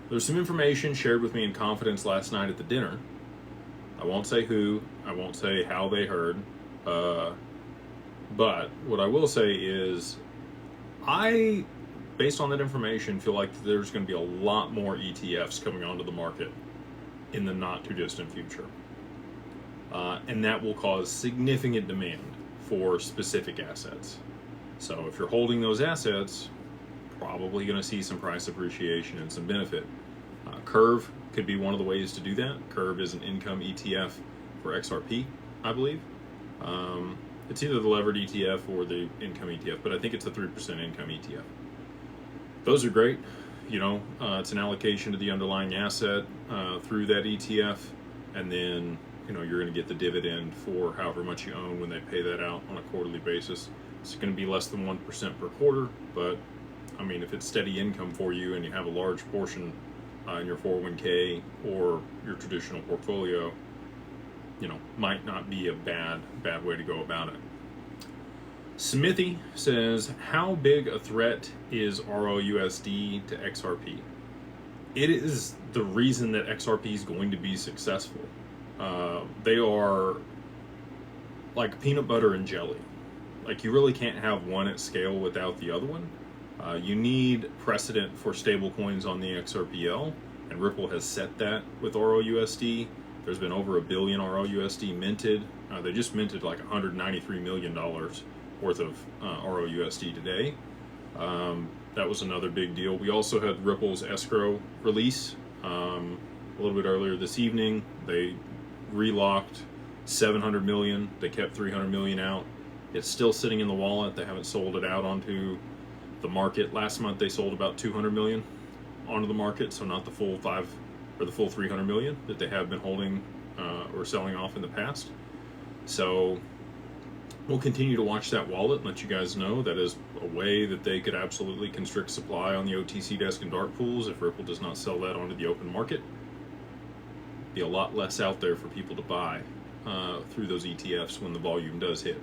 There's some information shared with me in confidence last night at the dinner. I won't say who, I won't say how they heard, but what I will say is I, based on that information, feel like there's going to be a lot more ETFs coming onto the market in the not too distant future. And that will cause significant demand for specific assets. So if you're holding those assets, probably going to see some price appreciation and some benefit. Curve could be one of the ways to do that. Curve is an income ETF for XRP, I believe. It's either the levered ETF or the income ETF, but I think it's a 3% income ETF. Those are great. It's an allocation to the underlying asset through that ETF, and then you're going to get the dividend for however much you own when they pay that out on a quarterly basis. It's going to be less than 1% per quarter, but I mean, if it's steady income for you and you have a large portion in your 401k or your traditional portfolio, might not be a bad way to go about it. Smithy says, how big a threat is ROUSD to XRP? It is the reason that XRP is going to be successful. They are like peanut butter and jelly. Like, you really can't have one at scale without the other one. You need precedent for stable coins on the XRPL, and Ripple has set that with ROUSD. There's been over 1 billion ROUSD minted. They just minted like $193 million worth of ROUSD today. That was another big deal. We also had Ripple's escrow release a little bit earlier this evening. They relocked 700 million. They kept 300 million out. It's still sitting in the wallet. They haven't sold it out onto the market. Last month they sold about 200 million onto the market, so not the full 300 million that they have been holding or selling off in the past. So we'll continue to watch that wallet and let you guys know that is a way that they could absolutely constrict supply on the OTC desk and dark pools if Ripple does not sell that onto the open market. Be a lot less out there for people to buy through those ETFs when the volume does hit.